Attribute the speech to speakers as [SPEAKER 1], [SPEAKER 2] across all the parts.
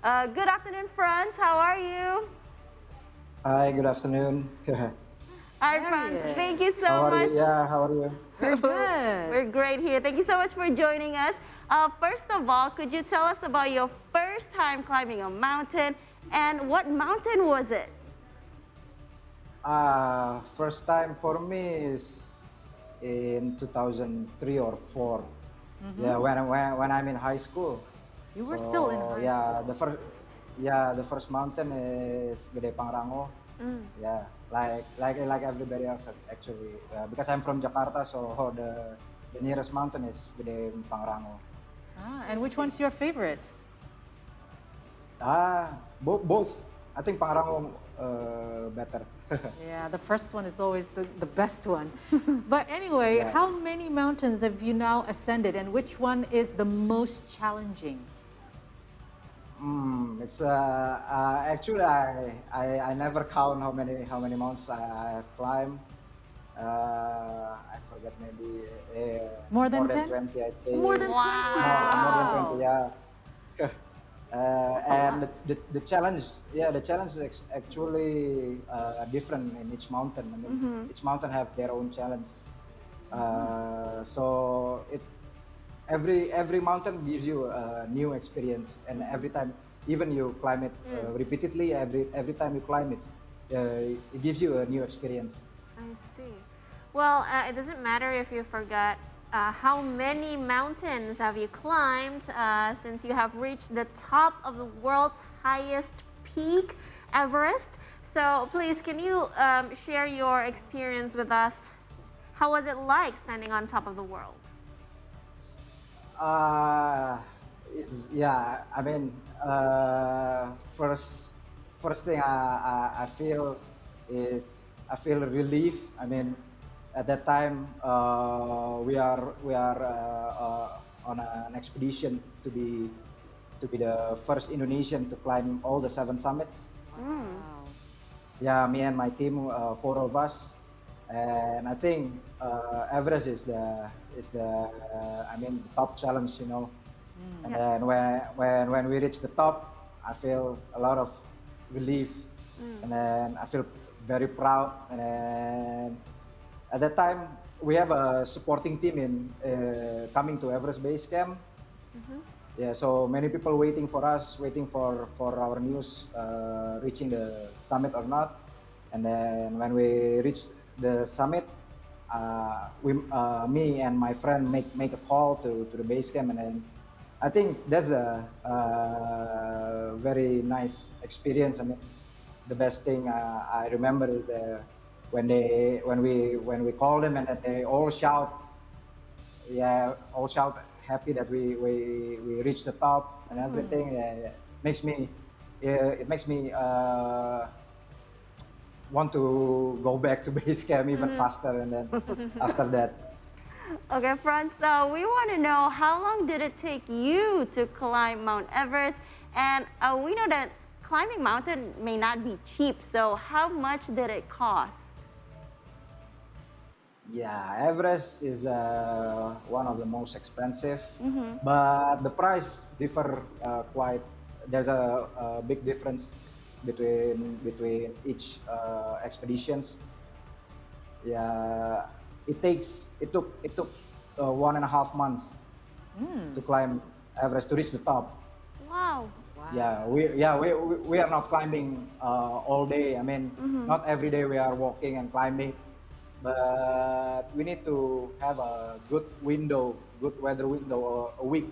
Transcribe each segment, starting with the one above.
[SPEAKER 1] Good afternoon, Frans. How are you?
[SPEAKER 2] Hi, good afternoon.
[SPEAKER 1] All right,
[SPEAKER 3] There he
[SPEAKER 1] Frans,
[SPEAKER 3] is.
[SPEAKER 1] thank you
[SPEAKER 2] How
[SPEAKER 1] so
[SPEAKER 2] are
[SPEAKER 1] much.
[SPEAKER 2] you? Yeah, how are you?
[SPEAKER 3] We're good.
[SPEAKER 1] We're great here. Thank you so much for joining us. First of all, could you tell us about your first time climbing a mountain and what mountain was it?
[SPEAKER 2] First time for me is in 2003 or 4. Yeah, when I'm in high school.
[SPEAKER 3] You were still in
[SPEAKER 2] So
[SPEAKER 3] high
[SPEAKER 2] yeah,
[SPEAKER 3] school.
[SPEAKER 2] the first mountain is Gede Pangrango.
[SPEAKER 1] Mm.
[SPEAKER 2] Yeah, like everybody else actually. Because I'm from Jakarta, so the nearest mountain is Gede Pangrango.
[SPEAKER 3] And which one's your favorite?
[SPEAKER 2] Both. I think Pangrango better.
[SPEAKER 3] Yeah, the first one is always the best one. But anyway,
[SPEAKER 2] Yeah.
[SPEAKER 3] how many mountains have you now ascended and which one is the most challenging?
[SPEAKER 2] It's actually I never count how many mountains I have climbed. I forget maybe
[SPEAKER 3] More than
[SPEAKER 2] more than
[SPEAKER 3] 10?
[SPEAKER 2] 20 I think.
[SPEAKER 3] More than 20.
[SPEAKER 2] More than
[SPEAKER 3] Wow.
[SPEAKER 2] 20, yeah.
[SPEAKER 3] That's a
[SPEAKER 2] And
[SPEAKER 3] lot.
[SPEAKER 2] the challenge, yeah, the challenge is actually different in each mountain. I mean, each mountain have their own challenge. So every mountain gives you a new experience, and every time, even you climb it repeatedly, every time you climb it, it gives you a new experience.
[SPEAKER 4] I see. Well, it doesn't matter if you forgot how many mountains have you climbed since you have reached the top of the world's highest peak, Everest. So please, can you share your experience with us? How was it like standing on top of the world?
[SPEAKER 2] Uh, it's yeah. I mean, first thing I feel is I feel relief. I mean, at that time we are on an expedition to be the first Indonesian to climb all the 7 summits.
[SPEAKER 3] Wow.
[SPEAKER 2] Yeah, me and my team, 4 of us, and I think Everest is the I mean the top challenge, you know. And
[SPEAKER 1] Yeah.
[SPEAKER 2] then when we reach the top, I feel a lot of relief, and then I feel very proud. And then at that time, we have a supporting team in coming to Everest Base Camp. Yeah, so many people waiting for us, waiting for our news reaching the summit or not. And then when we reach the summit, me and my friend make a call to the base camp, and then I think that's a very nice experience. I mean, the best thing I remember is when we call them and that they all shout, yeah, all shout happy that we reached the top and everything. Yeah, makes me it makes me want to go back to base camp even faster, and then after that.
[SPEAKER 1] Okay, Frans, we want to know how long did it take you to climb Mount Everest? And we know that climbing mountain may not be cheap, so how much did it cost?
[SPEAKER 2] Yeah, Everest is one of the most expensive, but the price differ quite. There's a big difference between each expeditions. Yeah, it took 1.5 months to climb Everest to reach the top.
[SPEAKER 1] Wow.
[SPEAKER 2] Yeah, we are not climbing all day. I mean, not every day we are walking and climbing, but we need to have a good weather window, a week,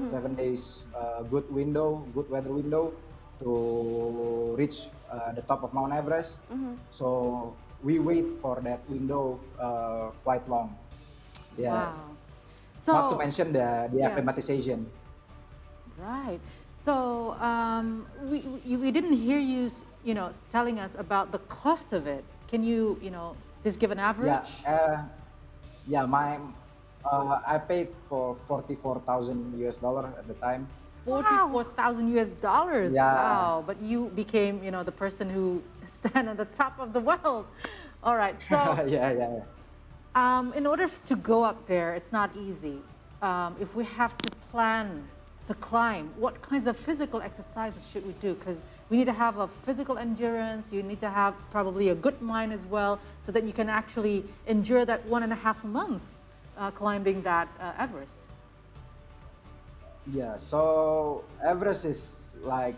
[SPEAKER 2] 7 days, good weather window to reach the top of Mount Everest. So we wait for that window quite long. Yeah,
[SPEAKER 3] Wow.
[SPEAKER 2] not to
[SPEAKER 3] So,
[SPEAKER 2] mention the
[SPEAKER 3] yeah.
[SPEAKER 2] acclimatization.
[SPEAKER 3] Right. So we didn't hear you, telling us about the cost of it. Can you, just give an average?
[SPEAKER 2] Yeah, I paid for $44,000 at the time.
[SPEAKER 3] $44,000.
[SPEAKER 2] Yeah.
[SPEAKER 3] Wow. But you became, the person who stand on the top of the world. All right. So
[SPEAKER 2] Yeah.
[SPEAKER 3] in order to go up there, it's not easy. If we have to plan to climb, what kinds of physical exercises should we do? Because we need to have a physical endurance, you need to have probably a good mind as well, so that you can actually endure that 1.5 month climbing that Everest.
[SPEAKER 2] Yeah, so Everest is like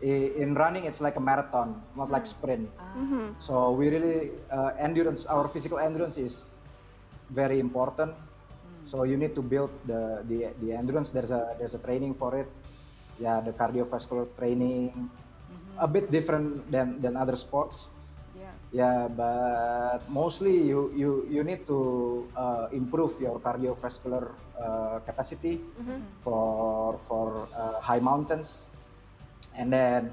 [SPEAKER 2] in running, it's like a marathon, not like sprint. So we really endurance, our physical endurance is very important. So you need to build the endurance. There's a training for it. Yeah, the cardiovascular training, a bit different than other sports.
[SPEAKER 3] Yeah.
[SPEAKER 2] Yeah, but mostly you need to improve your cardiovascular capacity for high mountains, and then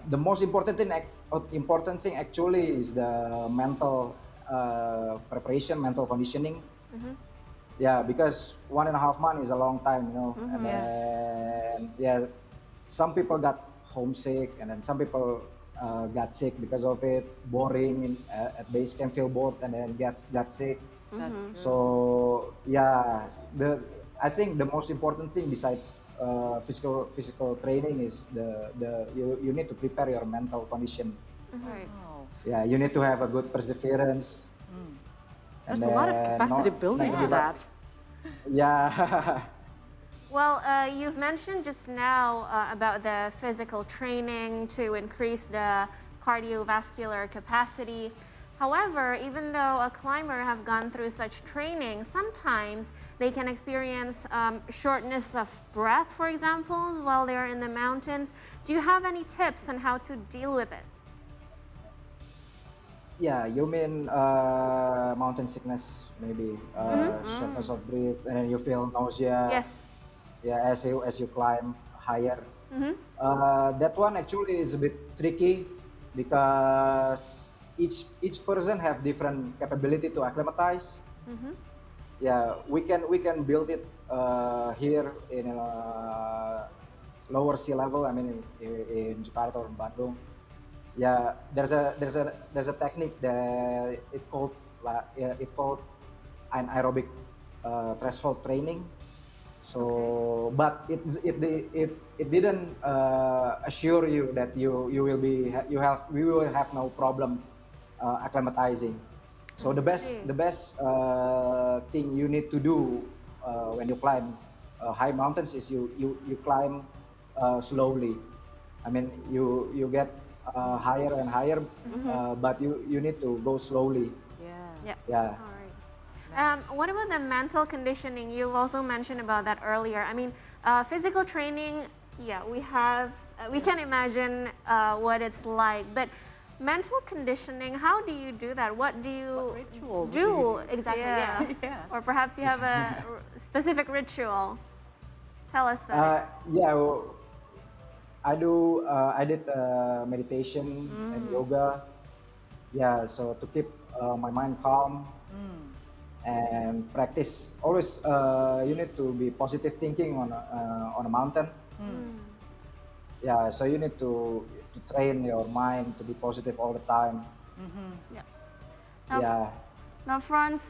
[SPEAKER 2] the most important thing actually is the mental preparation, mental conditioning. Yeah, because 1.5 months is a long time, and then some people got homesick, and then some people got sick because of it. Boring at base camp, feel bored, and then got sick.
[SPEAKER 3] That's true.
[SPEAKER 2] So yeah, I think the most important thing besides physical training is you need to prepare your mental condition.
[SPEAKER 1] Right.
[SPEAKER 3] Oh.
[SPEAKER 2] Yeah, you need to have a good perseverance.
[SPEAKER 3] There's a lot of capacity building
[SPEAKER 2] not
[SPEAKER 3] on
[SPEAKER 2] give up.
[SPEAKER 3] that.
[SPEAKER 2] Yeah.
[SPEAKER 4] Well, you've mentioned just now about the physical training to increase the cardiovascular capacity. However, even though a climber have gone through such training, sometimes they can experience shortness of breath, for example, while they're in the mountains. Do you have any tips on how to deal with it?
[SPEAKER 2] Yeah, you mean mountain sickness, maybe shortness of breath, and then you feel nausea.
[SPEAKER 4] Yes.
[SPEAKER 2] Yeah, as you climb higher. That one actually is a bit tricky because each person have different capability to acclimatize. Yeah, we can build it here in lower sea level. I mean, in Jakarta or in Bandung. Yeah, there's a technique that it called an aerobic threshold training. So, but it didn't assure you that we will have no problem acclimatizing. So the best thing you need to do when you climb high mountains is you climb slowly. I mean, you get higher and higher, but you need to go slowly.
[SPEAKER 3] Yeah.
[SPEAKER 1] Yeah.
[SPEAKER 2] Yeah.
[SPEAKER 4] All right. What about the mental conditioning? You also mentioned about that earlier. I mean, physical training, yeah, we can imagine what it's like, but mental conditioning, how do you do that? What do you
[SPEAKER 3] What rituals do
[SPEAKER 4] do
[SPEAKER 3] you
[SPEAKER 4] exactly?
[SPEAKER 1] Yeah.
[SPEAKER 4] Yeah.
[SPEAKER 3] Yeah.
[SPEAKER 4] Or perhaps you have a specific ritual. Tell us about it.
[SPEAKER 2] Yeah, well, I did meditation and yoga. Yeah, so to keep my mind calm and practice. Always, you need to be positive thinking on a mountain. Yeah, so you need to train your mind to be positive all the time.
[SPEAKER 1] Yeah. Now,
[SPEAKER 2] Yeah.
[SPEAKER 1] now, Frans,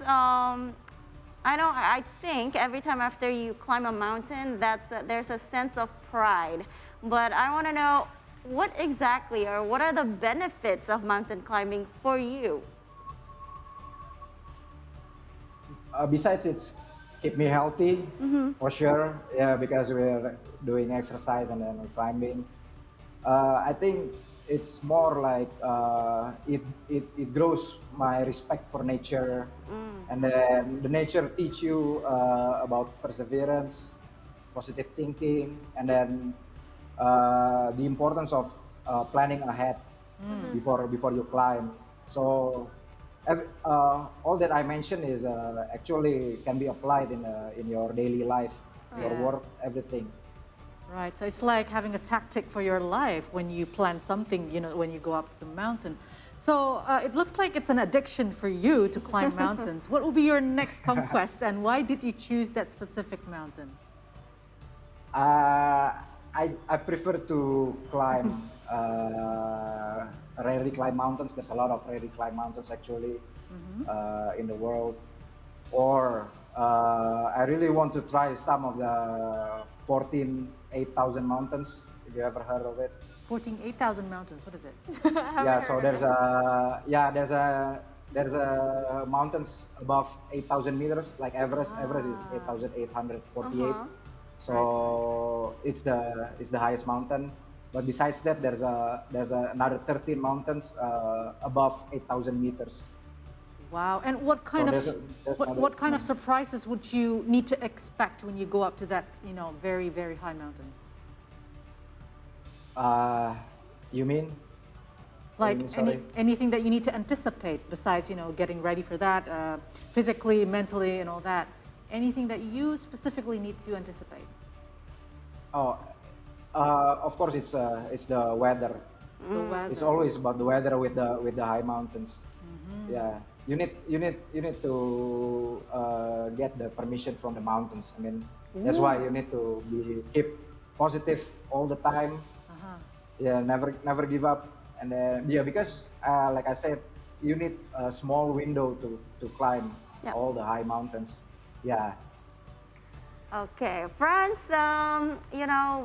[SPEAKER 1] I think every time after you climb a mountain, there's a sense of pride. But I want to know what exactly or what are the benefits of mountain climbing for you?
[SPEAKER 2] Besides, it's keep me healthy for sure. Yeah, because we're doing exercise and then we're climbing. I think it's more like it grows my respect for nature, and then the nature teach you about perseverance, positive thinking, and then the importance of planning ahead before you climb. So all that I mentioned is actually can be applied in your daily life, your
[SPEAKER 3] Yeah.
[SPEAKER 2] work, everything.
[SPEAKER 3] Right, so it's like having a tactic for your life when you plan something, when you go up to the mountain. So it looks like it's an addiction for you to climb mountains. What will be your next conquest, and why did you choose that specific mountain?
[SPEAKER 2] I prefer to climb rarely climb mountains. There's a lot of rarely climb mountains actually in the world, or I really want to try some of the 8,000 mountains. If you ever heard of it?
[SPEAKER 3] 8,000 mountains. What is it?
[SPEAKER 2] Yeah, so there's a mountains above 8,000 meters, like Everest. Everest is 8,848. So it's the highest mountain. But besides that, there's another 13 mountains above 8,000 meters.
[SPEAKER 3] Wow. And what kind
[SPEAKER 2] So
[SPEAKER 3] of what kind of surprises would you need to expect when you go up to that, very, very high mountains?
[SPEAKER 2] You mean?
[SPEAKER 3] Like
[SPEAKER 2] Sorry.
[SPEAKER 3] anything that you need to anticipate besides, getting ready for that, physically, mentally, and all that. Anything that you specifically need to anticipate?
[SPEAKER 2] Oh, of course, it's the weather.
[SPEAKER 3] The weather.
[SPEAKER 2] It's always about the weather with the high mountains. Yeah, you need to get the permission from the mountains. I mean, that's why you need to keep positive all the time. Yeah, never give up. And because like I said, you need a small window to climb all the high mountains. Yeah.
[SPEAKER 1] Okay, Frans,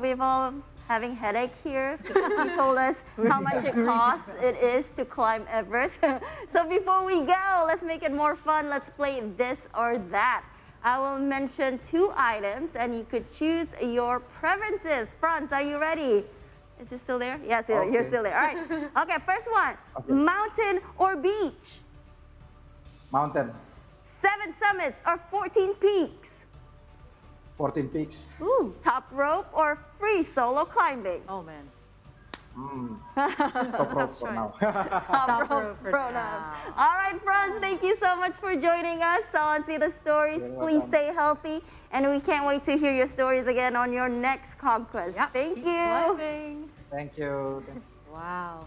[SPEAKER 1] we've all having headache here because he told us how much it costs to climb Everest. So before we go, let's make it more fun. Let's play this or that. I will mention 2 items and you could choose your preferences. Frans, are you ready? Is it still there? Yes, you're still there. All right. Okay, first one.
[SPEAKER 2] Okay.
[SPEAKER 1] Mountain or beach?
[SPEAKER 2] Mountain.
[SPEAKER 1] 7 summits or 14 peaks?
[SPEAKER 2] 14 peaks.
[SPEAKER 1] Ooh. Top rope or free solo climbing?
[SPEAKER 3] Oh man.
[SPEAKER 2] Top rope for now.
[SPEAKER 1] Top rope for now. All right, Frans, thank you so much for joining us on See the Stories.
[SPEAKER 2] You're
[SPEAKER 1] Please
[SPEAKER 2] welcome.
[SPEAKER 1] stay healthy, and we can't wait to hear your stories again on your next Conquest.
[SPEAKER 3] Yeah,
[SPEAKER 1] Thank
[SPEAKER 3] keep
[SPEAKER 1] you.
[SPEAKER 3] climbing.
[SPEAKER 2] Thank you.
[SPEAKER 3] Wow.